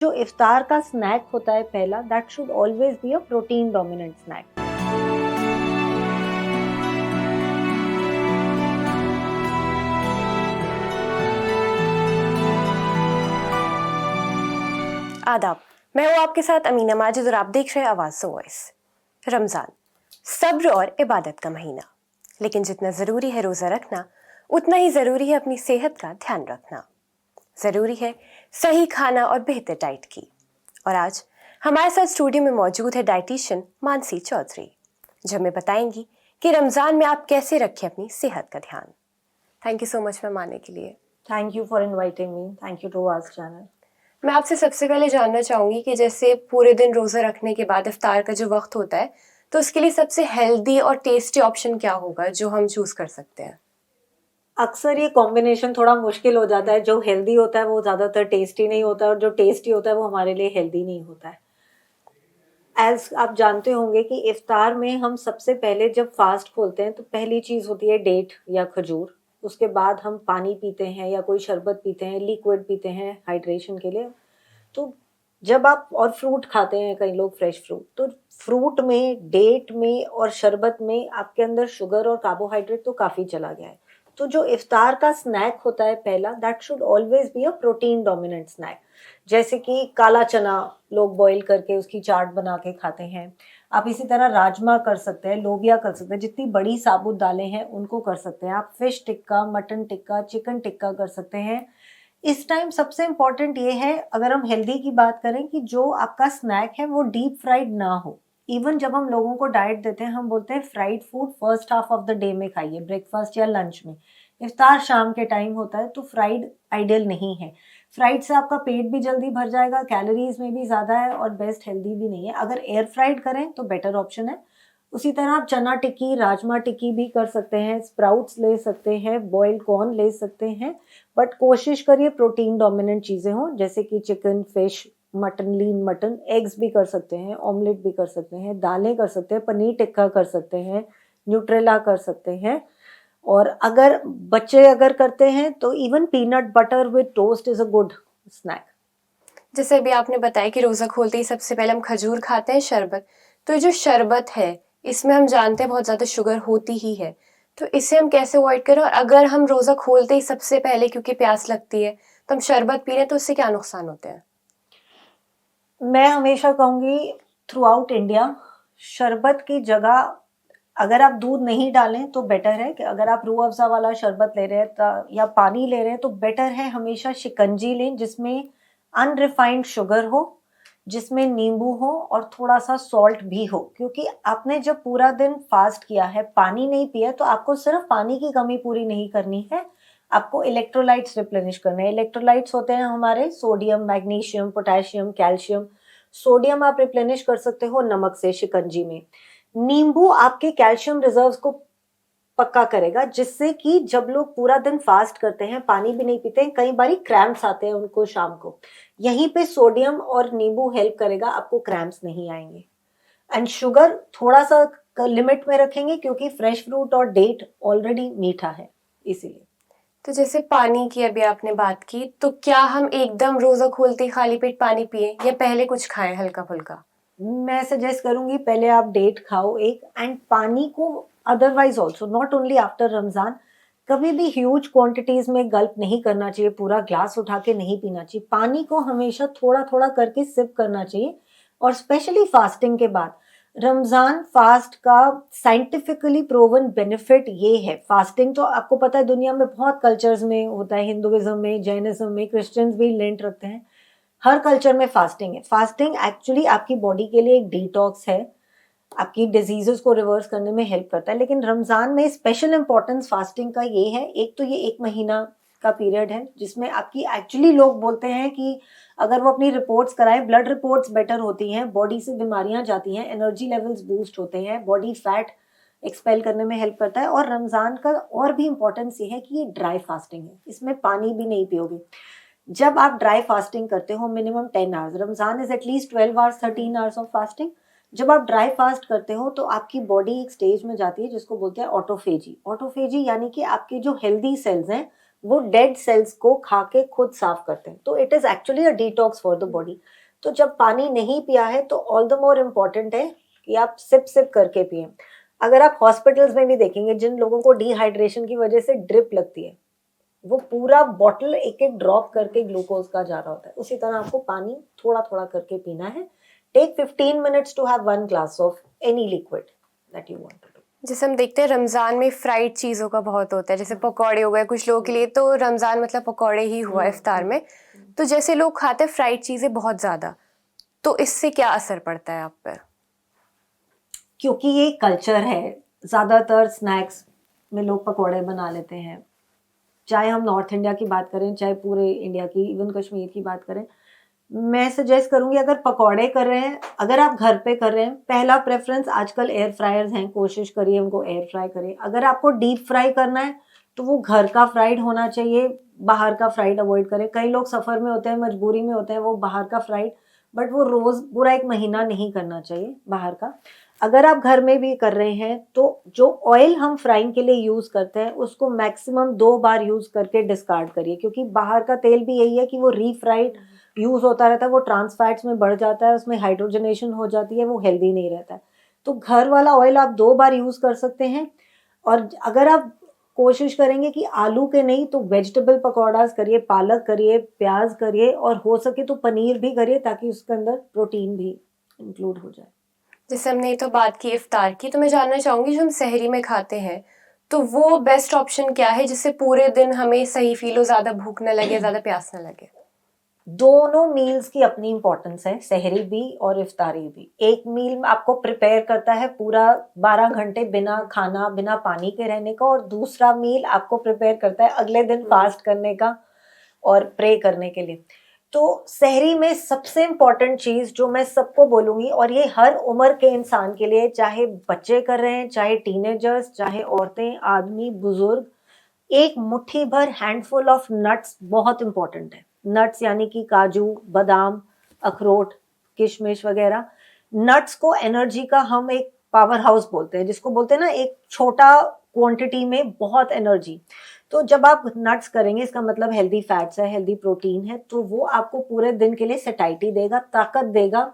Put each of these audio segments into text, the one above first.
जो इफ्तार का स्नैक होता है पहला, that should always be a protein dominant snack. आदाब। मैं हूँ आपके साथ अमीना माजिद और आप देख रहे हैं आवाज़ वॉइस। रमज़ान सब्र और इबादत का महीना, लेकिन जितना ज़रूरी है रोज़ा रखना, उतना ही ज़रूरी है अपनी सेहत का ध्यान रखना। ज़रूरी है सही खाना और बेहतर डाइट की। और आज हमारे साथ स्टूडियो में मौजूद है डाइटिशियन मानसी चौधरी, जो हमें बताएंगी कि रमज़ान में आप कैसे रखें अपनी सेहत का ध्यान। Thank you so much ma'am आने के लिए। Thank you for inviting me. Thank you to Awaaz channel. मैं आपसे सबसे पहले जानना चाहूंगी कि जैसे पूरे दिन रोजा रखने के बाद इफ्तार का जो वक्त होता है, तो उसके लिए सबसे हेल्दी और टेस्टी ऑप्शन क्या होगा जो हम चूज कर सकते हैं? अक्सर ये कॉम्बिनेशन थोड़ा मुश्किल हो जाता है। जो हेल्दी होता है वो ज़्यादातर टेस्टी नहीं होता है, और जो टेस्टी होता है वो हमारे लिए हेल्दी नहीं होता है। एज आप जानते होंगे कि इफ्तार में हम सबसे पहले जब फास्ट खोलते हैं तो पहली चीज़ होती है डेट या खजूर। उसके बाद हम पानी पीते हैं या कोई शरबत पीते हैं, लिक्विड पीते हैं हाइड्रेशन के लिए। तो जब आप और फ्रूट खाते हैं, कई लोग फ्रेश फ्रूट, तो फ्रूट में, डेट में और शरबत में आपके अंदर शुगर और कार्बोहाइड्रेट तो काफ़ी चला गया है। तो जो इफ्तार का स्नैक होता है पहला, that should always be a protein dominant snack. जैसे कि काला चना लोग बॉईल करके उसकी चाट बना के खाते हैं। आप इसी तरह राजमा कर सकते हैं, लोबिया कर सकते हैं, जितनी बड़ी साबुत दालें हैं उनको कर सकते हैं आप। Fish tikka, mutton tikka, chicken tikka कर सकते हैं। इस टाइम सबसे इम्पोर्टेंट ये है, अगर हम हेल्दी की बात करें, कि जो आपका स्नैक है वो डीप फ्राइड ना हो। इवन जब हम लोगों को डाइट देते हैं, हम बोलते हैं fried food first half of the day में खाइए, ब्रेकफास्ट या लंच में। इफ्तार शाम के टाइम होता है, तो फ्राइड आइडियल नहीं है। फ्राइड से आपका पेट भी जल्दी भर जाएगा, कैलोरीज में भी ज़्यादा है और बेस्ट हेल्दी भी नहीं है। अगर एयर फ्राइड करें तो बेटर ऑप्शन है। उसी तरह आप चना टिक्की, राजमा टिक्की भी कर सकते हैं, स्प्राउट्स ले सकते हैं, बॉइल्ड कॉर्न ले सकते हैं। बट कोशिश करिए प्रोटीन डोमिनेंट चीज़ें हों, जैसे कि चिकन, फिश, मटन, लीन मटन। एग्स भी कर सकते हैं, ऑमलेट भी कर सकते हैं, दालें कर सकते हैं, पनीर टिक्का कर सकते हैं, न्यूट्रेला कर सकते हैं। और अगर बच्चे अगर करते हैं तो even peanut butter with toast is a good snack. जैसे अभी आपने बताया कि रोजा खोलते ही सबसे पहले हम खजूर खाते हैं, शरबत। तो ये जो शरबत है, इसमें हम जानते हैं बहुत ज्यादा शुगर होती ही है, तो इसे हम कैसे अवॉइड करें? और अगर हम रोजा खोलते ही सबसे पहले क्योंकि प्यास लगती है तो हम शरबत पी रहे हैं, तो उससे क्या नुकसान होते हैं? मैं हमेशा कहूँगी, थ्रू आउट इंडिया शरबत की जगह अगर आप दूध नहीं डालें तो बेटर है। कि अगर आप रूह अफ़ज़ा वाला शरबत ले रहे हैं या पानी ले रहे हैं, तो बेटर है हमेशा शिकंजी लें, जिसमें अनरिफाइंड शुगर हो, जिसमें नींबू हो और थोड़ा सा सॉल्ट भी हो। क्योंकि आपने जब पूरा दिन फास्ट किया है, पानी नहीं पिया, तो आपको सिर्फ पानी की कमी पूरी नहीं करनी है, आपको इलेक्ट्रोलाइट्स रिप्लेनिश करने हैं। इलेक्ट्रोलाइट्स होते हैं हमारे sodium, magnesium, potassium, calcium. Sodium आप रिप्लेनिश कर सकते हो नमक से, शिकंजी में। नींबू आपके कैल्शियम रिजर्व्स को पक्का करेगा, जिससे कि जब लोग पूरा दिन फास्ट करते हैं, पानी भी नहीं पीते हैं, कई बारी क्रैम्प्स आते हैं उनको शाम को। यहीं पे सोडियम और नींबू हेल्प करेगा, आपको क्रैम्प्स नहीं आएंगे। एंड शुगर थोड़ा सा लिमिट में रखेंगे, क्योंकि फ्रेश फ्रूट और डेट ऑलरेडी मीठा है, इसीलिए। तो जैसे पानी की अभी आपने बात की, तो क्या हम एकदम रोजा खोलते ही खाली पेट पानी पिए या पहले कुछ खाएं हल्का फुल्का? मैं सजेस्ट करूंगी पहले आप डेट खाओ एक, एंड पानी को otherwise also, not only after Ramzan, कभी भी ह्यूज क्वांटिटीज में गल्प नहीं करना चाहिए, पूरा ग्लास उठा के नहीं पीना चाहिए। पानी को हमेशा थोड़ा थोड़ा करके सिप करना चाहिए। और स्पेशली फास्टिंग के बाद, रमजान फास्ट का साइंटिफिकली प्रूवन बेनिफिट ये है। फास्टिंग तो आपको पता है दुनिया में बहुत कल्चर्स में होता है, हिंदुइज्म में, जैनिज्म में, क्रिश्चियंस भी लेंट रखते हैं, हर कल्चर में फास्टिंग है। फास्टिंग एक्चुअली आपकी बॉडी के लिए एक डिटॉक्स है, आपकी डिजीजेस को रिवर्स करने में हेल्प करता है। लेकिन रमजान में स्पेशल इंपॉर्टेंस फास्टिंग का ये है, एक तो ये 1 महीना का पीरियड है, जिसमें आपकी एक्चुअली लोग बोलते हैं कि अगर वो अपनी रिपोर्ट्स कराएं, ब्लड रिपोर्ट्स बेटर होती हैं, बॉडी से बीमारियां जाती हैं, एनर्जी लेवल्स बूस्ट होते हैं, बॉडी फैट एक्सपेल करने में हेल्प करता है। और रमजान का और भी इंपॉर्टेंस ये है कि ये ड्राई फास्टिंग है, इसमें पानी भी नहीं पियोगे। जब आप ड्राई फास्टिंग करते हो minimum 10 hours, Ramzan is at least 12 hours, 13 hours of fasting. जब आप ड्राई फास्ट करते हो तो आपकी बॉडी एक स्टेज में जाती है जिसको बोलते हैं ऑटोफेजी। ऑटोफेजी यानी कि आपके जो हेल्दी सेल्स हैं वो डेड सेल्स को खा के खुद साफ करते हैं, तो it is actually a detox for the body. तो जब पानी नहीं पिया है तो ऑल द मोर इम्पोर्टेंट है कि आप सिप सिप करके पिए। अगर आप हॉस्पिटल्स में भी देखेंगे, जिन लोगों को डिहाइड्रेशन की वजह से ड्रिप लगती है, वो पूरा बॉटल एक एक ड्रॉप करके ग्लूकोज का जा रहा होता है। उसी तरह आपको पानी थोड़ा थोड़ा करके पीना है। Take 15 minutes to have 1 glass of any liquid that you want to do. जैसे हम देखते हैं रमज़ान में फ्राइड चीज़ों का बहुत होता है, जैसे पकौड़े हो गए कुछ लोगों के लिए, तो रमज़ान मतलब पकौड़े ही हुआ इफ्तार में। तो जैसे लोग खाते हैं फ्राइड चीज़ें बहुत ज़्यादा, तो इससे क्या असर पड़ता है आप पर? क्योंकि ये कल्चर है, ज्यादातर स्नैक्स में लोग पकौड़े बना लेते हैं। चाहे हम नॉर्थ इंडिया की बात करें, चाहे पूरे इंडिया की, इवन कश्मीर की बात करें, मैं सजेस्ट करूंगी अगर पकौड़े कर रहे हैं, अगर आप घर पे कर रहे हैं, पहला प्रेफरेंस आजकल एयर फ्रायर्स हैं, कोशिश करिए उनको एयर फ्राई करिए। अगर आपको डीप फ्राई करना है तो वो घर का फ्राइड होना चाहिए, बाहर का फ्राइड अवॉइड करें। कई लोग सफर में होते हैं, मजबूरी में होते हैं, वो बाहर का फ्राइड, बट वो रोज पूरा 1 महीना नहीं करना चाहिए बाहर का। अगर आप घर में भी कर रहे हैं तो जो ऑयल हम फ्राइंग के लिए यूज करते हैं उसको मैक्सिमम 2 बार यूज करके डिस्कार्ड करिए, क्योंकि बाहर का तेल भी यही है कि वो रीफ्राइड यूज होता रहता है, वो ट्रांस फैट्स में बढ़ जाता है, उसमें हाइड्रोजनेशन हो जाती है, वो हेल्दी नहीं रहता है। तो घर वाला ऑयल आप 2 बार यूज कर सकते हैं। और अगर आप कोशिश करेंगे कि आलू के नहीं तो वेजिटेबल पकौड़ास करिए, पालक करिए, प्याज करिए, और हो सके तो पनीर भी करिए, ताकि उसके अंदर प्रोटीन भी इंक्लूड हो जाए। जैसे हमने तो बात की इफ्तार की, तो मैं जानना चाहूँगी जो हम सहरी में खाते हैं, तो वो बेस्ट ऑप्शन क्या है जिससे पूरे दिन हमें सही फील हो, ज़्यादा भूख न लगे, ज़्यादा प्यास न लगे? दोनों मील्स की अपनी इंपॉर्टेंस है, सहरी भी और इफ्तारी भी। एक मील आपको प्रिपेयर करता है पूरा 12 घंटे बिना खाना बिना पानी के रहने का, और दूसरा मील आपको प्रिपेयर करता है अगले दिन फास्ट करने का और प्रे करने के लिए। तो सहरी में सबसे इम्पोर्टेंट चीज जो मैं सबको बोलूंगी, और ये हर उम्र के इंसान के लिए, चाहे बच्चे कर रहे हैं, चाहे टीनेजर्स, चाहे औरतें, आदमी, बुजुर्ग, एक मुट्ठी भर हैंडफुल ऑफ नट्स बहुत इंपॉर्टेंट है। नट्स यानी कि काजू, बादाम, अखरोट, किशमिश वगैरह। नट्स को एनर्जी का हम एक पावर हाउस बोलते हैं, जिसको बोलते हैं ना एक छोटा क्वांटिटी में बहुत एनर्जी। तो जब आप नट्स करेंगे, इसका मतलब हेल्दी फैट्स है, हेल्दी प्रोटीन है, तो वो आपको पूरे दिन के लिए सटाइटी देगा, ताकत देगा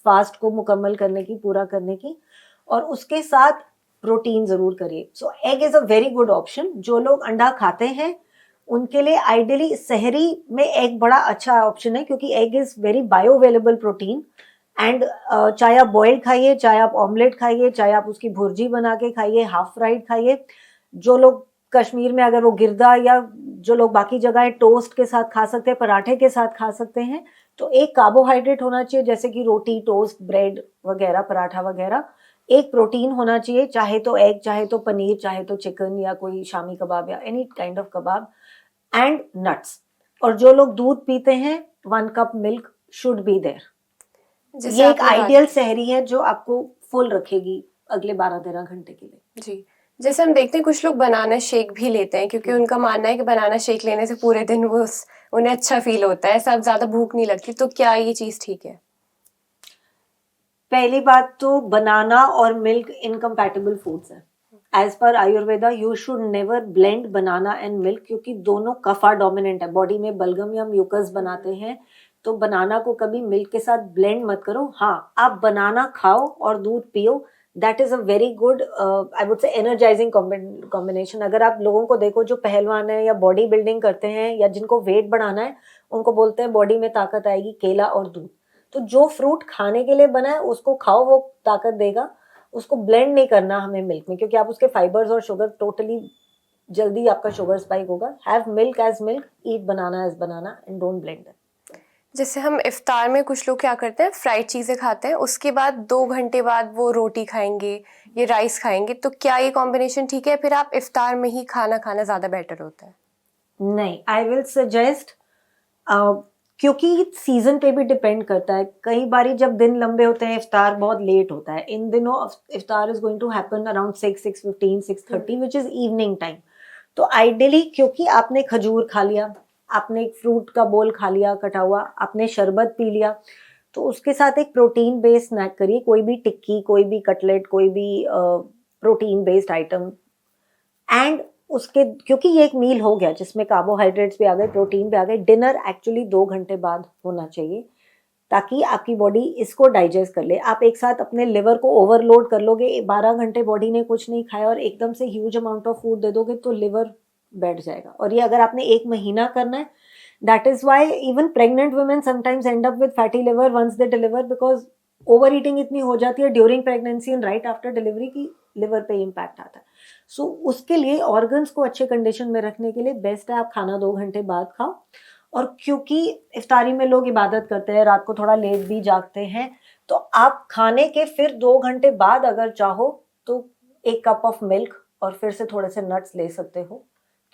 फास्ट को मुकम्मल करने की, पूरा करने की। और उसके साथ प्रोटीन जरूर करिए। So egg is a very good option. जो लोग अंडा खाते हैं उनके लिए आइडियली सहरी में एग बड़ा अच्छा ऑप्शन है, क्योंकि egg is very bioavailable protein. And चाहे आप बॉइल्ड खाइए, चाहे आप ऑमलेट खाइए, चाहे आप उसकी भुर्जी बना के खाइए, हाफ फ्राइड खाइए। जो लोग कश्मीर में, अगर वो गिरदा, या जो लोग बाकी जगह टोस्ट के साथ खा सकते हैं, पराठे के साथ खा सकते हैं। तो एक कार्बोहाइड्रेट होना चाहिए, जैसे कि रोटी, टोस्ट, ब्रेड वगैरह, पराठा वगैरह। एक प्रोटीन होना चाहिए, चाहे तो एग, चाहे तो पनीर, चाहे तो चिकन, या कोई शामी कबाब, या any kind of kebab, and nuts. और जो लोग दूध पीते हैं, 1 cup milk should be there. ये एक आइडियल सहरी है जो आपको फुल रखेगी अगले 12-13 घंटे के लिए। जी, जैसे हम देखते हैं कुछ लोग बनाना शेक भी लेते हैं, क्योंकि उनका मानना है कि बनाना शेक लेने से पूरे दिन उन्हें अच्छा फील होता है, सब ज्यादा भूख नहीं लगती। तो क्या ये चीज ठीक है? पहली बात तो बनाना और मिल्क इनकम्पैटिबल फूड्स है। As per Ayurveda you should never blend banana and milk, क्योंकि दोनों कफा डोमिनेंट है, बॉडी में बलगम या म्यूकस बनाते हैं। तो बनाना को कभी मिल्क के साथ ब्लेंड मत करो। हाँ, आप बनाना खाओ और दूध पियो, that is a very good, I would say energising combination. अगर आप लोगों को देखो जो पहलवान है या बॉडी बिल्डिंग करते हैं या जिनको वेट बढ़ाना है, उनको बोलते हैं बॉडी में ताकत आएगी केला और दूध। तो जो फ्रूट खाने के लिए बना है उसको खाओ, वो ताकत देगा। उसको ब्लेंड नहीं करना हमें मिल्क में, क्योंकि आप उसके फाइबर्स और शुगर टोटली जल्दी आपका शुगर स्पाइक होगा। Have milk as milk, eat banana as banana, and don't blend them. जैसे हम इफ्तार में कुछ लोग क्या करते हैं, फ्राइड चीज़ें खाते हैं, उसके बाद 2 घंटे बाद वो रोटी खाएंगे, ये राइस खाएंगे, तो क्या ये कॉम्बिनेशन ठीक है? फिर आप इफ्तार में ही खाना खाना ज़्यादा बेटर होता है? नहीं, आई विल सजेस्ट, क्योंकि सीजन पे भी डिपेंड करता है। कई बारी जब दिन लंबे होते हैं, इफ्तार बहुत लेट होता है। इन दिनों iftar is going to happen around 6:15, 6:30, which is evening time. तो आइडियली, क्योंकि आपने खजूर खा लिया, आपने एक फ्रूट का बोल खा लिया कटा हुआ, आपने शरबत पी लिया, तो उसके साथ एक प्रोटीन बेस्ड स्नैक करिए, कोई भी टिक्की, कोई भी कटलेट, कोई भी प्रोटीन बेस्ड आइटम। एंड उसके, क्योंकि ये एक मील हो गया जिसमें कार्बोहाइड्रेट्स भी आ गए, प्रोटीन भी आ गए, डिनर एक्चुअली 2 घंटे बाद होना चाहिए ताकि आपकी बॉडी इसको डाइजेस्ट कर ले। आप एक साथ अपने लिवर को ओवरलोड कर लोगे, 12 घंटे बॉडी ने कुछ नहीं खाया और एकदम से ह्यूज अमाउंट ऑफ फूड दे दोगे तो लिवर बैठ जाएगा। और ये अगर आपने 1 महीना करना है, that is why even pregnant women sometimes end up with fatty liver once they deliver, because over eating इतनी हो जाती है during pregnancy and right after delivery की लिवर पे इम्पैक्ट आता है। सो उसके लिए ऑर्गन्स को अच्छे कंडीशन में रखने के लिए बेस्ट है आप खाना 2 घंटे बाद खाओ। और क्योंकि इफ्तारी में लोग इबादत करते हैं, रात को थोड़ा लेट भी जागते हैं, तो आप खाने के फिर 2 घंटे बाद अगर चाहो तो 1 कप ऑफ मिल्क और फिर से थोड़े से नट्स ले सकते हो,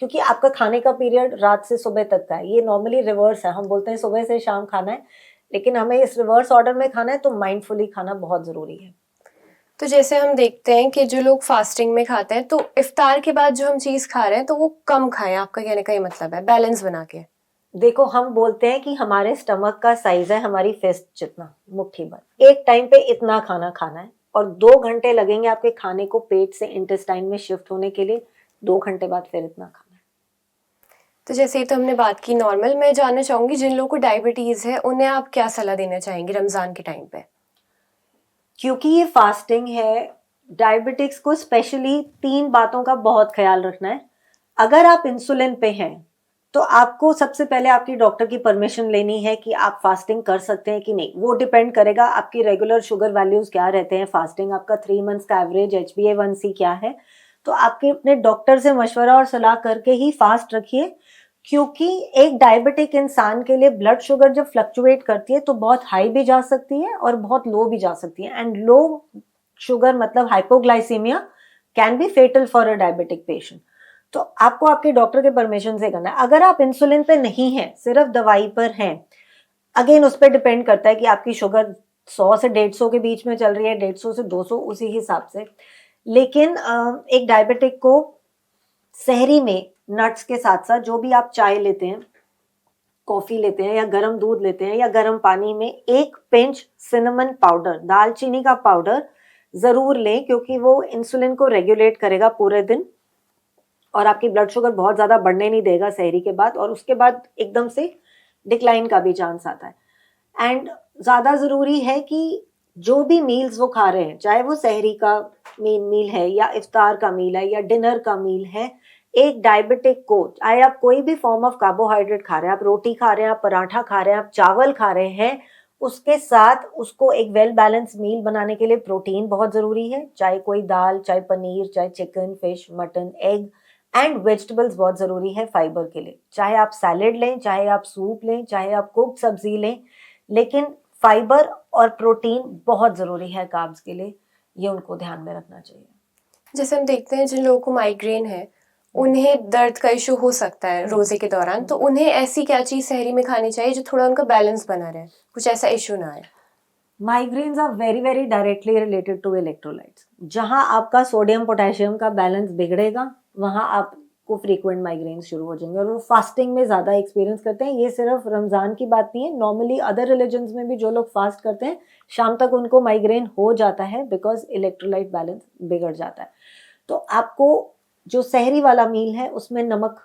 क्योंकि आपका खाने का पीरियड रात से सुबह तक का है। ये नॉर्मली रिवर्स है, हम बोलते हैं सुबह से शाम खाना है, लेकिन हमें इस रिवर्स ऑर्डर में खाना है, तो माइंडफुली खाना बहुत जरूरी है। तो जैसे हम देखते हैं कि जो लोग फास्टिंग में खाते हैं तो इफ्तार के बाद जो हम चीज़ खा रहे हैं तो वो कम खाएं, आपका कहने का ये मतलब है, बैलेंस बना के। देखो, हम बोलते हैं कि हमारे स्टमक का साइज है हमारी फिस्ट जितना, मुट्ठी भर। एक टाइम पे इतना खाना खाना है और 2 घंटे लगेंगे आपके खाने को पेट से इंटेस्टाइन में शिफ्ट होने के लिए, 2 घंटे बाद फिर इतना खाना है। तो जैसे ही तो हमने बात की नॉर्मल, मैं जानना चाहूंगी जिन लोगों को डायबिटीज है उन्हें आप क्या सलाह देना चाहेंगे रमजान के टाइम पे? क्योंकि ये फास्टिंग है, डायबिटिक्स को स्पेशली 3 बातों का बहुत ख्याल रखना है। अगर आप इंसुलिन पे हैं तो आपको सबसे पहले आपकी डॉक्टर की परमिशन लेनी है कि आप फास्टिंग कर सकते हैं कि नहीं। वो डिपेंड करेगा आपकी रेगुलर शुगर वैल्यूज क्या रहते हैं, फास्टिंग आपका 3 मंथ्स का एवरेज HbA1c क्या है। तो आपके अपने डॉक्टर से मशवरा और सलाह करके ही फास्ट रखिए, क्योंकि एक डायबिटिक इंसान के लिए ब्लड शुगर जब फ्लक्चुएट करती है तो बहुत हाई भी जा सकती है और बहुत लो भी जा सकती है, एंड लो शुगर मतलब hypoglycaemia can be fatal for a diabetic patient. तो आपको आपके डॉक्टर के परमिशन से करना है। अगर आप इंसुलिन पे नहीं हैं, सिर्फ दवाई पर हैं, अगेन उस पर डिपेंड करता है कि आपकी शुगर 100 से 150 के बीच में चल रही है, 150 से 200, उसी हिसाब से। लेकिन एक डायबिटिक को सहरी में नट्स के साथ साथ जो भी आप चाय लेते हैं, कॉफी लेते हैं या गर्म दूध लेते हैं या गर्म पानी में 1 पिंच सिनेमन पाउडर, दालचीनी का पाउडर जरूर लें, क्योंकि वो इंसुलिन को रेगुलेट करेगा पूरे दिन और आपकी ब्लड शुगर बहुत ज्यादा बढ़ने नहीं देगा सहरी के बाद, और उसके बाद एकदम से डिक्लाइन का भी चांस आता है। एंड ज्यादा जरूरी है कि जो भी मील्स वो खा रहे हैं, चाहे वो सहरी का मेन मील है या इफ्तार का मील है या डिनर का मील है, एक डायबिटिक को, चाहे आप कोई भी फॉर्म ऑफ कार्बोहाइड्रेट खा रहे हैं, आप रोटी खा रहे हैं, आप पराठा खा रहे हैं, आप चावल खा रहे हैं, उसके साथ उसको एक वेल बैलेंस मील बनाने के लिए प्रोटीन बहुत जरूरी है, चाहे कोई दाल, चाहे पनीर, चाहे chicken, fish, mutton, egg, and vegetables बहुत जरूरी है फाइबर के लिए। चाहे आप सैलेड लें, चाहे आप सूप लें, चाहे आप कुक्ड सब्जी लें, लेकिन फाइबर और प्रोटीन बहुत जरूरी है कार्ब्स के लिए, ये उनको ध्यान में रखना चाहिए। जैसे हम देखते हैं जिन लोगों को माइग्रेन है उन्हें दर्द का इशू हो सकता है रोजे के दौरान, तो उन्हें ऐसी क्या चीज सहरी में खानी चाहिए जो थोड़ा उनका बैलेंस बना रहे, कुछ ऐसा इशू ना आए? Migraines are very very directly related to electrolytes. जहां आपका सोडियम पोटेशियम का बैलेंस बिगड़ेगा वहां आपको फ्रीक्वेंट माइग्रेन्स शुरू हो जाएंगे, और वो फास्टिंग में ज्यादा एक्सपीरियंस करते हैं। ये सिर्फ रमजान की बात नहीं है, नॉर्मली अदर रिलीजन्स में भी जो लोग फास्ट करते हैं शाम तक उनको माइग्रेन हो जाता है, बिकॉज इलेक्ट्रोलाइट बैलेंस बिगड़ जाता है। तो आपको जो सहरी वाला मील है उसमें नमक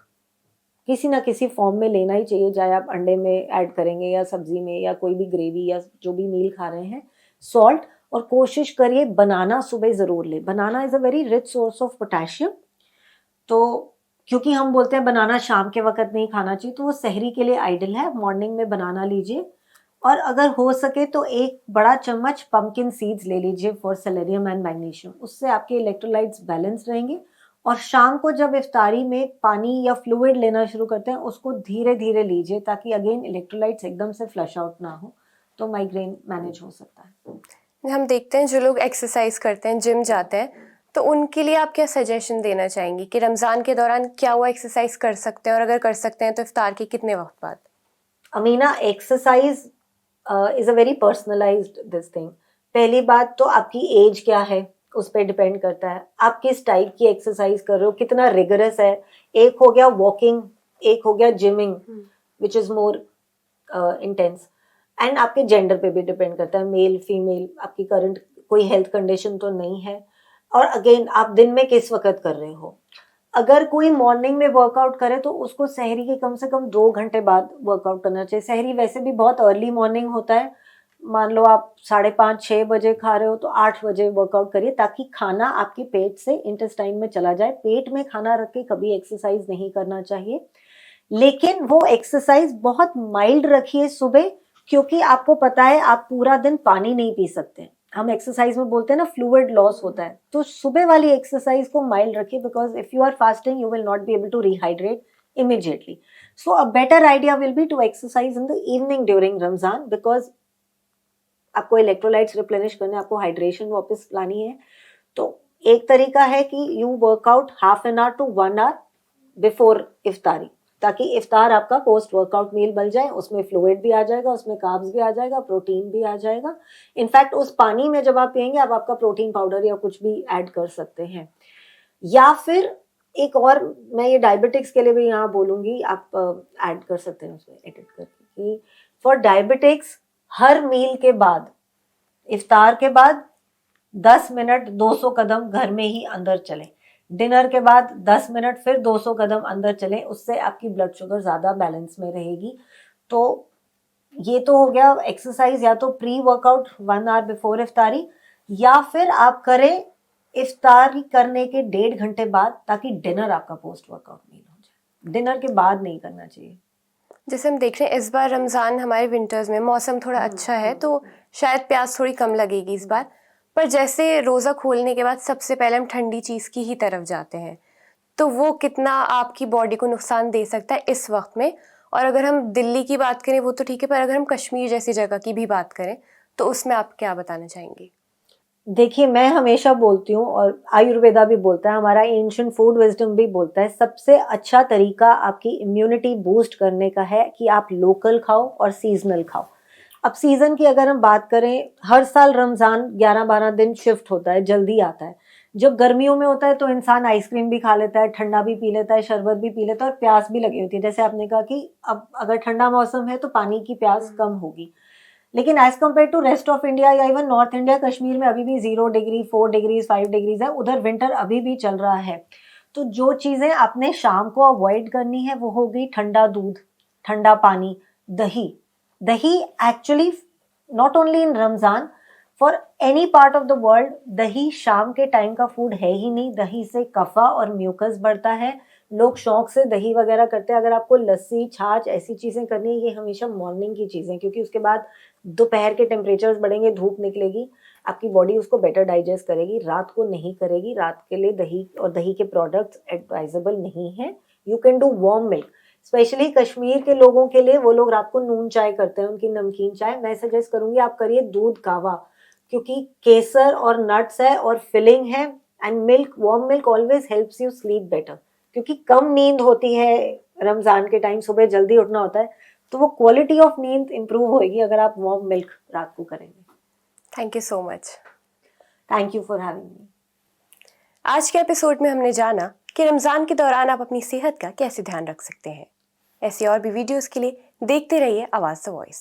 किसी ना किसी फॉर्म में लेना ही चाहिए, चाहे आप अंडे में ऐड करेंगे या सब्जी में या कोई भी ग्रेवी या जो भी मील खा रहे हैं, सॉल्ट। और कोशिश करिए बनाना सुबह जरूर ले, banana is a very rich source of potassium. तो क्योंकि हम बोलते हैं बनाना शाम के वक्त नहीं खाना चाहिए, तो वो सहरी के लिए आइडियल है, मॉर्निंग में बनाना लीजिए। और अगर हो सके तो 1 बड़ा चम्मच पंपकिन सीड्स ले लीजिए फॉर सेलेनियम एंड मैग्नीशियम, उससे आपके इलेक्ट्रोलाइट्स बैलेंस रहेंगे। और शाम को जब इफ्तारी में पानी या फ्लूइड लेना शुरू करते हैं उसको धीरे धीरे लीजिए, ताकि अगेन इलेक्ट्रोलाइट्स एकदम से फ्लश आउट ना हो, तो माइग्रेन मैनेज हो सकता है। हम देखते हैं जो लोग एक्सरसाइज करते हैं, जिम जाते हैं, तो उनके लिए आप क्या सजेशन देना चाहेंगी कि रमजान के दौरान क्या वो एक्सरसाइज कर सकते हैं, और अगर कर सकते हैं तो इफ्तार के कितने वक्त बाद? Amina, exercise is a very personalised this thing. पहली बात तो आपकी एज क्या है उस पर डिपेंड करता है, आप किस टाइप की एक्सरसाइज कर रहे हो, कितना रिगरस है। एक हो गया वॉकिंग, एक हो गया gymming which is more intense, and आपके जेंडर पे भी डिपेंड करता है, मेल फीमेल, आपकी करंट कोई हेल्थ कंडीशन तो नहीं है, और अगेन आप दिन में किस वक्त कर रहे हो। अगर कोई मॉर्निंग में वर्कआउट करे तो उसको सहरी के कम से कम 2 घंटे बाद वर्कआउट करना चाहिए। सहरी वैसे भी बहुत अर्ली मॉर्निंग होता है, मान लो आप 5:30-6 बजे खा रहे हो तो 8 बजे वर्कआउट करिए, ताकि खाना आपके पेट से इंटेस्टाइन में चला जाए। पेट में खाना रख के कभी एक्सरसाइज नहीं करना चाहिए, लेकिन वो एक्सरसाइज बहुत माइल्ड रखिए सुबह, क्योंकि आपको पता है आप पूरा दिन पानी नहीं पी सकते। हम एक्सरसाइज में बोलते हैं ना फ्लूइड लॉस होता है, तो सुबह वाली एक्सरसाइज को माइल्ड रखिए, because if you are fasting you will not be able to rehydrate immediately. So a better idea will be to exercise in the evening during Ramzan, because आपको इलेक्ट्रोलाइट्स रिप्लेनिश करने, आपको हाइड्रेशन वापस लानी है। तो एक तरीका है कि you workout half an hour to 1 hour before iftari, ताकि इफ्तार आपका पोस्ट वर्कआउट मील बन जाए, उसमें फ्लूइड भी आ जाएगा, उसमें कार्ब्स भी आ जाएगा, प्रोटीन भी आ जाएगा। इनफैक्ट उस पानी में जब आप पियेंगे आप आपका प्रोटीन पाउडर या कुछ भी ऐड कर सकते हैं। या फिर एक और मैं ये डायबिटिक्स के लिए भी यहाँ बोलूंगी, आप ऐड कर सकते हैं उसमें एडिट करके, कि फॉर डायबिटिक्स हर मील के बाद, इफ्तार के बाद 10 मिनट 200 कदम घर में ही अंदर चलें, डिनर के बाद 10 मिनट फिर 200 कदम अंदर चलें, उससे आपकी ब्लड शुगर ज़्यादा बैलेंस में रहेगी। तो ये तो हो गया एक्सरसाइज, या तो प्री वर्कआउट 1 आवर बिफोर इफ्तारी, या फिर आप करें इफ्तारी करने के 1.5 घंटे बाद, ताकि डिनर आपका पोस्ट वर्कआउट मील हो जाए। डिनर के बाद नहीं करना चाहिए। जैसे हम देख रहे हैं इस बार रमज़ान हमारे विंटर्स में मौसम थोड़ा अच्छा है, तो शायद प्यास थोड़ी कम लगेगी इस बार। पर जैसे रोज़ा खोलने के बाद सबसे पहले हम ठंडी चीज़ की ही तरफ जाते हैं, तो वो कितना आपकी बॉडी को नुकसान दे सकता है इस वक्त में? और अगर हम दिल्ली की बात करें वो तो ठीक है, पर अगर हम कश्मीर जैसी जगह की भी बात करें तो उसमें आप क्या बताना चाहेंगे? देखिए, मैं हमेशा बोलती हूँ, और आयुर्वेदा भी बोलता है, हमारा एंशिएंट फूड विजडम भी बोलता है, सबसे अच्छा तरीका आपकी इम्यूनिटी बूस्ट करने का है कि आप लोकल खाओ और सीजनल खाओ। अब सीजन की अगर हम बात करें, हर साल रमजान 11-12 दिन शिफ्ट होता है, जल्दी आता है। जब गर्मियों में होता है तो इंसान आइसक्रीम भी खा लेता है, ठंडा भी पी लेता है, शरबत भी पी लेता है, और प्यास भी लगी होती है। जैसे आपने कहा कि अब अगर ठंडा मौसम है तो पानी की प्यास कम होगी, लेकिन as compare to rest of India या इवन नॉर्थ इंडिया, कश्मीर में अभी भी 0 डिग्री, 4 डिग्री, 5 डिग्रीज है, उधर विंटर अभी भी चल रहा है। तो जो चीजें आपने शाम को अवॉइड करनी है वो हो गई ठंडा दूध, ठंडा पानी, दही। दही actually not only in Ramzan, for any part of the world, दही शाम के टाइम का फूड है ही नहीं। दही से कफा और म्यूकस बढ़ता है, लोग शौक से दही वगैरह करते हैं। अगर आपको लस्सी, छाछ ऐसी चीजें करनी है, ये हमेशा मॉर्निंग की चीजें, क्योंकि उसके बाद दोपहर के टेम्परेचर्स बढ़ेंगे, धूप निकलेगी, आपकी बॉडी उसको बेटर डाइजेस्ट करेगी, रात को नहीं करेगी। रात के लिए दही और दही के प्रोडक्ट्स एडवाइजेबल नहीं है। You can do warm milk, specially Kashmir के लोगों के लिए, वो लोग रात को नून चाय करते हैं, उनकी नमकीन चाय। मैं सजेस्ट करूंगी आप करिए दूध कावा, क्योंकि केसर और नट्स है और फिलिंग है, and milk, warm milk always helps you sleep better, क्योंकि कम नींद होती है रमजान के टाइम, सुबह जल्दी उठना होता है, तो वो क्वालिटी ऑफ नींद इंप्रूव होगी अगर आप वार्म मिल्क रात को करेंगे। Thank you so much. Thank you for having me. आज के एपिसोड में हमने जाना कि रमज़ान के दौरान आप अपनी सेहत का कैसे ध्यान रख सकते हैं। ऐसी और भी वीडियोस के लिए देखते रहिए आवाज़ द वॉइस।